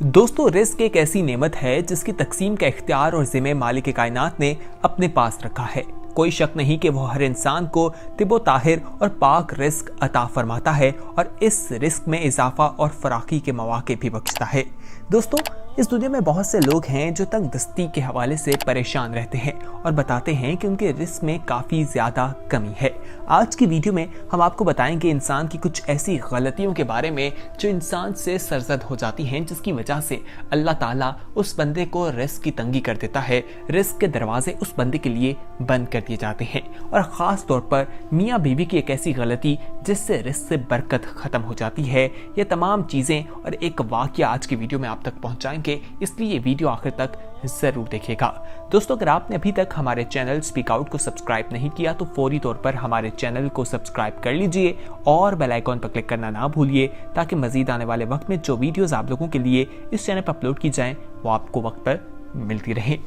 दोस्तों, रिस्क एक ऐसी नेमत है जिसकी तकसीम का इख्तियार और ज़िम्मे मालिक कायनात ने अपने पास रखा है। कोई शक नहीं कि वो हर इंसान को तिबो ताहिर और पाक रिस्क अता फरमाता है और इस रिस्क में इजाफा और फराकी के मौके भी बख्शता है। दोस्तों, इस दुनिया में बहुत से लोग हैं जो तंग दस्ती के हवाले से परेशान रहते हैं और बताते हैं कि उनके रिस्क में काफ़ी ज़्यादा कमी है। आज की वीडियो में हम आपको बताएंगे इंसान की कुछ ऐसी गलतियों के बारे में जो इंसान से सरजद हो जाती हैं, जिसकी वजह से अल्लाह ताला उस बंदे को रिस्क की तंगी कर देता है। रिस्क के दरवाजे उस बंदे के लिए बंद कर दिए जाते हैं और ख़ास तौर पर मियाँ बीवी की एक ऐसी गलती जिससे रिस्क से बरकत ख़त्म हो जाती है। ये तमाम चीज़ें और एक वाक़या आज की वीडियो में आप तक पहुँचाएंगे, इसलिए ये वीडियो आखिर तक ज़रूर देखिएगा। दोस्तों, अगर आपने अभी तक हमारे चैनल स्पीक आउट को सब्सक्राइब नहीं किया तो फौरी तौर पर हमारे चैनल को सब्सक्राइब कर लीजिए और बेल आइकॉन पर क्लिक करना ना भूलिए, ताकि मज़ीद आने वाले वक्त में जो वीडियोज़ आप लोगों के लिए इस चैनल पर अपलोड की जाएँ वो आपको वक्त पर मिलती रहे।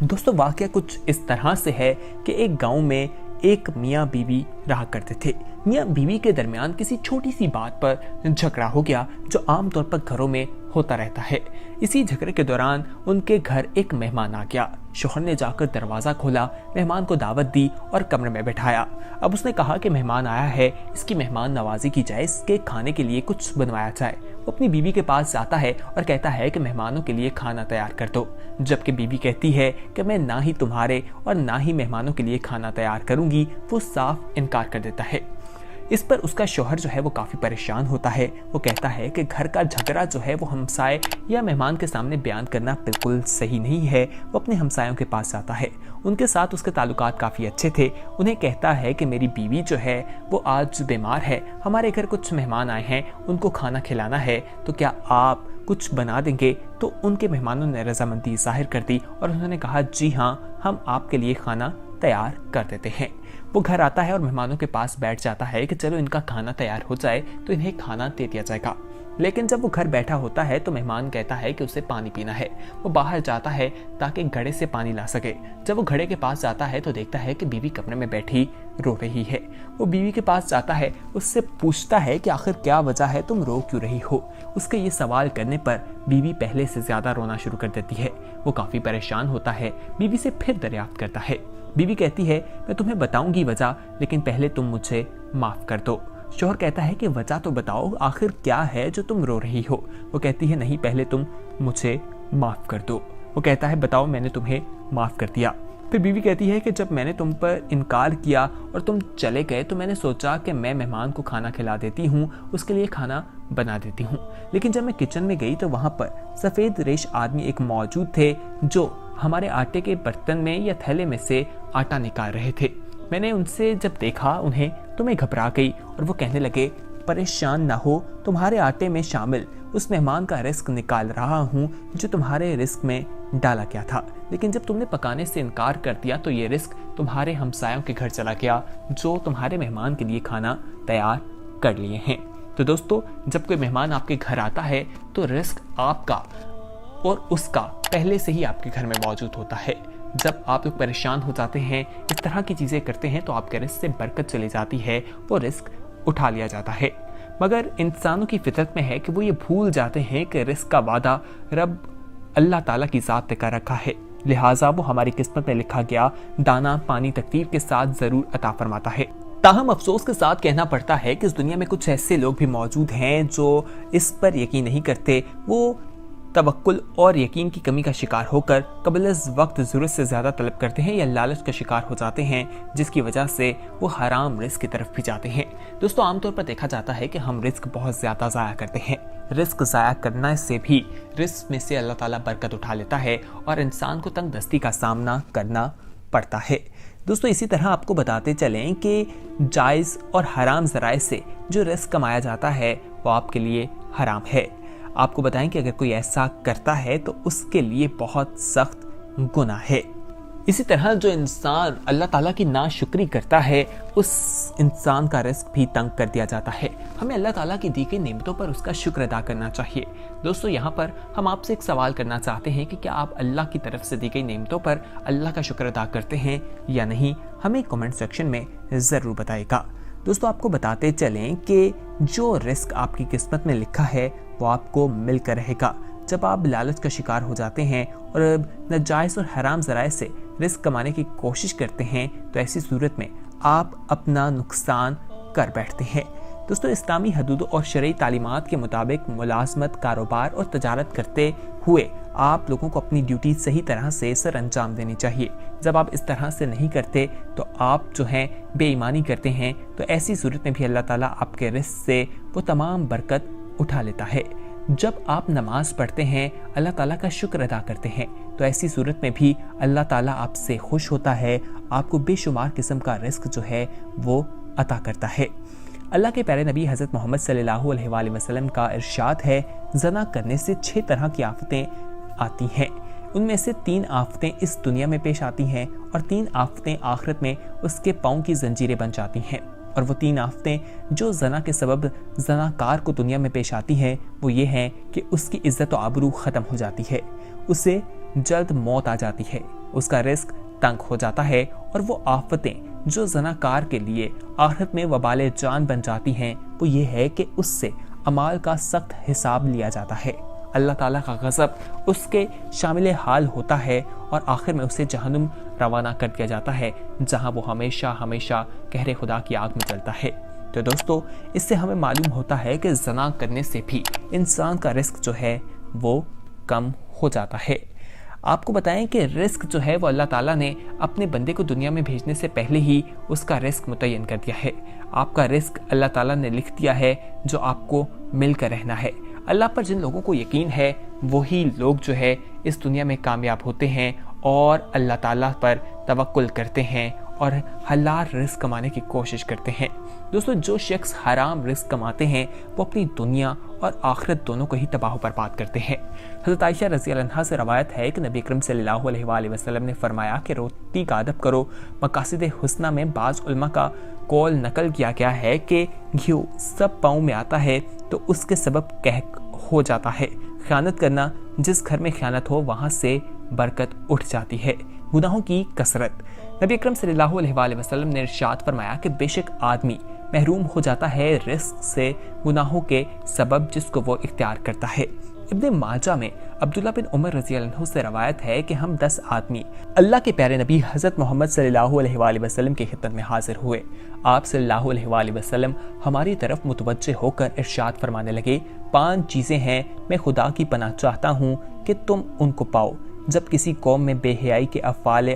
दोस्तों, वाक़या कुछ इस तरह से है कि एक गाँव में एक मियाँ बीवी रहा करते थे। मियाँ बीवी के दरमियान किसी छोटी सी बात पर झगड़ा हो गया, जो आमतौर पर घरों में होता रहता है। इसी झगड़े के दौरान उनके घर एक मेहमान आ गया। शौहर ने जाकर दरवाज़ा खोला, मेहमान को दावत दी और कमरे में बैठाया। अब उसने कहा कि मेहमान आया है, इसकी मेहमान नवाजी की जाए, इसके खाने के लिए कुछ बनवाया जाए। वो अपनी बीवी के पास जाता है और कहता है कि मेहमानों के लिए खाना तैयार कर दो, जबकि बीवी कहती है कि मैं ना ही तुम्हारे और ना ही मेहमानों के लिए खाना तैयार करूंगी। वो साफ इनकार कर देता है। इस पर उसका शौहर जो है वो काफ़ी परेशान होता है। वो कहता है कि घर का झगड़ा जो है वो हमसाए या मेहमान के सामने बयान करना बिल्कुल सही नहीं है। वो अपने हमसायों के पास जाता है, उनके साथ उसके ताल्लुकात काफ़ी अच्छे थे। उन्हें कहता है कि मेरी बीवी जो है वो आज बीमार है, हमारे घर कुछ मेहमान आए हैं, उनको खाना खिलाना है, तो क्या आप कुछ बना देंगे? तो उनके मेहमानों ने रजामंदी जाहिर कर दी और उन्होंने कहा, जी हाँ, हम आपके लिए खाना तैयार कर देते हैं। वो घर आता है और मेहमानों के पास बैठ जाता है कि चलो इनका खाना तैयार हो जाए तो इन्हें खाना दे दिया जाएगा। लेकिन जब वो घर बैठा होता है तो मेहमान कहता है कि उसे पानी पीना है। वो बाहर जाता है ताकि घड़े से पानी ला सके। जब वो घड़े के पास जाता है तो देखता है कि बीवी कमरे में बैठी रो रही है। वो बीवी के पास जाता है, उससे पूछता है कि आखिर क्या वजह है, तुम रो क्यों रही हो? उसके ये सवाल करने पर बीवी पहले से ज़्यादा रोना शुरू कर देती है। वो काफ़ी परेशान होता है, बीवी से फिर दरियाफ्त करता है। बीवी कहती है, मैं तुम्हें बताऊंगी वजह, लेकिन पहले तुम मुझे माफ़ कर दो। शौहर कहता है कि वजह तो बताओ, आखिर क्या है जो तुम रो रही हो? वो कहती है, नहीं, पहले तुम मुझे माफ़ कर दो। वो कहता है, बताओ, मैंने तुम्हें माफ़ कर दिया। फिर बीवी कहती है कि जब मैंने तुम पर इनकार किया और तुम चले गए तो मैंने सोचा कि मैं मेहमान को खाना खिला देती हूँ, उसके लिए खाना बना देती हूँ। लेकिन जब मैं किचन में गई तो वहाँ पर सफ़ेद रेश आदमी एक मौजूद थे जो हमारे आटे के बर्तन में या थैले में से आटा निकाल रहे थे। मैंने उनसे जब देखा उन्हें तो मैं घबरा गई और वो कहने लगे, परेशान ना हो, तुम्हारे आटे में शामिल उस मेहमान का रिस्क निकाल रहा हूँ जो तुम्हारे रिस्क में डाला गया था। लेकिन जब तुमने पकाने से इनकार कर दिया तो ये रिस्क तुम्हारे हमसायों के घर चला गया जो तुम्हारे मेहमान के लिए खाना तैयार कर लिए हैं। तो दोस्तों, जब कोई मेहमान आपके घर आता है तो रिस्क आपका और उसका पहले से ही आपके घर में मौजूद होता है। जब आप लोग परेशान हो जाते हैं, इस तरह की चीज़ें करते हैं, तो आपके रिस्क से बरकत चली जाती है, वो रिस्क उठा लिया जाता है। मगर इंसानों की फितरत में है कि वो ये भूल जाते हैं कि रिस्क का वादा रब अल्लाह ताला की ज़ात ने कर रखा है, लिहाजा वो हमारी किस्मत में लिखा गया दाना पानी तकदीर के साथ ज़रूर अता फरमाता है। ताहम अफसोस के साथ कहना पड़ता है कि इस दुनिया में कुछ ऐसे लोग भी मौजूद हैं जो इस पर यकीन नहीं करते। वो तवक्कुल और यकीन की कमी का शिकार होकर कबल वक्त ज़रूरत से ज़्यादा तलब करते हैं या लालच का शिकार हो जाते हैं, जिसकी वजह से वो हराम रिस्क की तरफ भी जाते हैं। दोस्तों, आमतौर पर देखा जाता है कि हम रिस्क बहुत ज़्यादा ज़ाया करते हैं। रिस्क ज़ाया करने से भी रिस्क में से अल्लाह ताला बरकत उठा लेता है और इंसान को तंग दस्ती का सामना करना पड़ता है। दोस्तों, इसी तरह आपको बताते चलें कि जायज़ और हराम ज़राए से जो रिस्क कमाया जाता है वो आपके लिए हराम है। आपको बताएं कि अगर कोई ऐसा करता है तो उसके लिए बहुत सख्त गुनाह है। इसी तरह जो इंसान अल्लाह ताला की नाशुक्री करता है उस इंसान का रिस्क भी तंग कर दिया जाता है। हमें अल्लाह ताला की दी गई नेमतों पर उसका शुक्र अदा करना चाहिए। दोस्तों, यहाँ पर हम आपसे एक सवाल करना चाहते हैं कि क्या आप अल्लाह की तरफ से दी गई नेमतों पर अल्लाह का शुक्र अदा करते हैं या नहीं? हमें कमेंट सेक्शन में ज़रूर बताइएगा। दोस्तों, आपको बताते चलें कि जो रिस्क आपकी किस्मत में लिखा है वो आपको मिलकर रहेगा। जब आप लालच का शिकार हो जाते हैं और नाजायज़ और हराम ज़राए से रिस्क कमाने की कोशिश करते हैं तो ऐसी सूरत में आप अपना नुकसान कर बैठते हैं। दोस्तों, इस्लामी हदूदों और शरई तालीमात के मुताबिक मुलाजमत, कारोबार और तजारत करते हुए आप लोगों को अपनी ड्यूटी सही तरह से सर अंजाम देनी चाहिए। जब आप इस तरह से नहीं करते तो आप जो हैं बेईमानी करते हैं, तो ऐसी सूरत में भी अल्लाह ताला आपके रिस्क से वो तमाम बरकत उठा लेता है। जब आप नमाज पढ़ते हैं, अल्लाह ताला का शुक्र अदा करते हैं, तो ऐसी सूरत में भी अल्लाह ताला आपसे खुश होता है, आपको बेशुमार किस्म का रिस्क जो है वो अता करता है। अल्लाह के प्यारे नबी हज़रत मोहम्मद सल्लल्लाहु अलैहि वसल्लम का इरशाद है, ज़ना करने से 6 तरह की आफतें आती हैं। उनमें से 3 आफतें इस दुनिया में पेश आती हैं और 3 आफतें आखिरत में उसके पाँव की जंजीरें बन जाती हैं। और वो 3 आफतें जो ज़ना के सबब ज़नाकार को दुनिया में पेश आती हैं वो ये हैं कि उसकी इज़्ज़त और आबरू ख़त्म हो जाती है, उसे जल्द मौत आ जाती है, उसका रिस्क तंग हो जाता है, और वो आफतें जो ज़नाकार के लिए आखिरत में वबाले जान बन जाती हैं वो ये है कि उससे अमाल का सख्त हिसाब लिया जाता है। अल्लाह ताला का गज़ब उसके शामिल हाल होता है और आखिर में उसे जहन्नुम रवाना कर दिया जाता है, जहां वो हमेशा हमेशा कहरे खुदा की आग में जलता है। तो दोस्तों, इससे हमें मालूम होता है कि ज़ना करने से भी इंसान का रिस्क जो है वो कम हो जाता है। आपको बताएं कि रिस्क जो है वो अल्लाह ताला ने अपने बंदे को दुनिया में भेजने से पहले ही उसका रिस्क मुतय्यन कर दिया है। आपका रिस्क अल्लाह ताला ने लिख दिया है, जो आपको मिलकर रहना है। अल्लाह पर जिन लोगों को यकीन है वही लोग जो है इस दुनिया में कामयाब होते हैं और अल्लाह ताला पर तवक्कुल करते हैं और हलाल रिस्क कमाने की कोशिश करते हैं। दोस्तों, जो शख्स हराम रिस्क कमाते हैं वो अपनी दुनिया और आखिरत दोनों को ही तबाह बर्बाद करते हैं। हज़रत आयशा रज़ी अल्लाह अन्हा से रवायत है कि नबी अकरम सल्लल्लाहु अलैहि वसल्लम ने फरमाया कि रोटी का अदब करो। मकासिद हुस्ना में बाज़ उलमा का कौल नकल किया गया है कि घी सब पाँव में आता है तो उसके सबब कहक हो जाता है। ख़यानत करना, जिस घर में ख़यानत हो वहाँ से बरकत उठ जाती है। गुनाहों की कसरत, नबी अकरम सल्लल्लाहु अलैहि वसल्लम ने इरशाद फरमाया कि बेशक आदमी महरूम हो जाता है रिस्क से गुनाहों के सबब जिसको वो इख्तियार करता है। इब्न माजा में अब्दुल्ला बिन उमर रज़ी अल्लाह अन्हु से रवायत है कि हम 10 आदमी अल्लाह के प्यारे नबी हज़रत मोहम्मद सल्लल्लाहु अलैहि वसल्लम की खिदमत में हाजिर हुए। आप सल्लल्लाहु अलैहि वसल्लम हमारी तरफ मुतवज्जे होकर इरशाद फरमाने लगे, 5 चीज़ें हैं, मैं खुदा की पनाह चाहता हूँ कि तुम उनको पाओ। जब किसी कौम में बेहयाई के अफ़ाल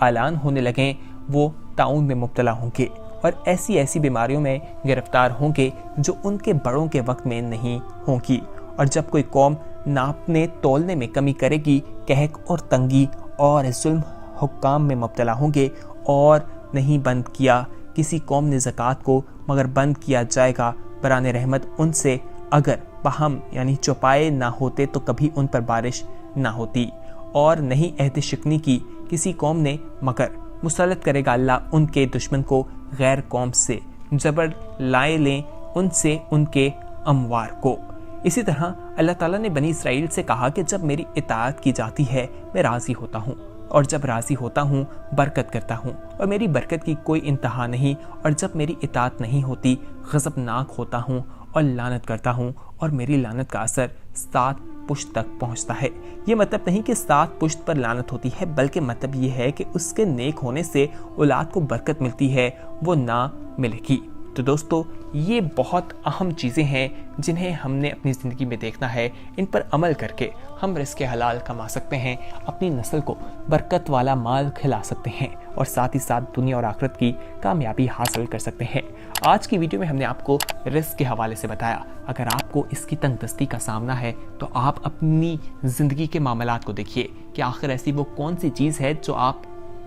आलान होने लगें, वो ताउन में मुब्तला होंगे और ऐसी ऐसी बीमारियों में गिरफ्तार होंगे जो उनके बड़ों के वक्त में नहीं होंगी। और जब कोई कौम नापने तोलने में कमी करेगी, कहक और तंगी और जुल्म हुक्काम में मुब्तला होंगे और नहीं बंद किया किसी कौम ने ज़कात को, मगर बंद किया जाएगा बराने रहमत उनसे। अगर बहम यानी चौपाए ना होते तो कभी उन पर बारिश ना होती। और नहीं अहद शिकनी की किसी कौम ने, मगर मुसल्लत करेगा अल्लाह उनके दुश्मन को गैर कौम से, जबर लाए लें उनसे उनके अमवार को। इसी तरह अल्लाह ताला ने बनी इसराइल से कहा कि जब मेरी इताअत की जाती है मैं राज़ी होता हूँ, और जब राज़ी होता हूँ बरकत करता हूँ, और मेरी बरकत की कोई इंतहा नहीं, और जब मेरी इताअत नहीं होती गज़बनाक होता हूँ और लानत करता हूँ, और मेरी लानत का असर 7 पुश्त तक पहुँचता है। ये मतलब नहीं कि 7 पुश्त पर लानत होती है, बल्कि मतलब ये है कि उसके नेक होने से औलाद को बरकत मिलती है, वो ना मिलेगी। तो दोस्तों, ये बहुत अहम चीज़ें हैं जिन्हें हमने अपनी ज़िंदगी में देखना है। इन पर अमल करके हम रिज़्क़ हलाल कमा सकते हैं, अपनी नस्ल को बरकत वाला माल खिला सकते हैं और साथ ही साथ दुनिया और आखिरत की कामयाबी हासिल कर सकते हैं। आज की वीडियो में हमने आपको रिज़्क़ के हवाले से बताया। अगर आपको इसकी तंगदस्ती का सामना है तो आप अपनी ज़िंदगी के मामलात को देखिए कि आखिर ऐसी वो कौन सी चीज़ है जो आप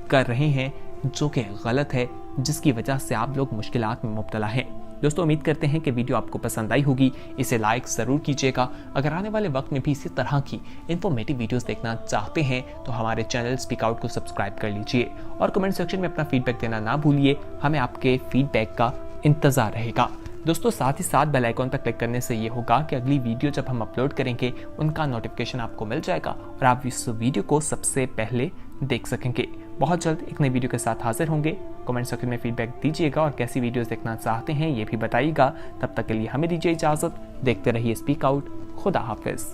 कर रहे हैं जो कि गलत है, जिसकी वजह से आप लोग मुश्किलात में मुब्तला हैं। दोस्तों, उम्मीद करते हैं कि वीडियो आपको पसंद आई होगी। इसे लाइक ज़रूर कीजिएगा। अगर आने वाले वक्त में भी इसी तरह की इन्फॉर्मेटिव वीडियोस देखना चाहते हैं तो हमारे चैनल स्पीक आउट को सब्सक्राइब कर लीजिए और कमेंट सेक्शन में अपना फीडबैक देना ना भूलिए। हमें आपके फीडबैक का इंतज़ार रहेगा। दोस्तों, साथ ही साथ बेल आइकॉन पर क्लिक करने से ये होगा कि अगली वीडियो जब हम अपलोड करेंगे उनका नोटिफिकेशन आपको मिल जाएगा और आप इस वीडियो को सबसे पहले देख सकेंगे। बहुत जल्द एक नई वीडियो के साथ हाजिर होंगे। कमेंट सेक्शन में फीडबैक दीजिएगा और कैसी वीडियोस देखना चाहते हैं ये भी बताइएगा। तब तक के लिए हमें दीजिए इजाज़त। देखते रहिए स्पीक आउट। खुदा हाफिज़।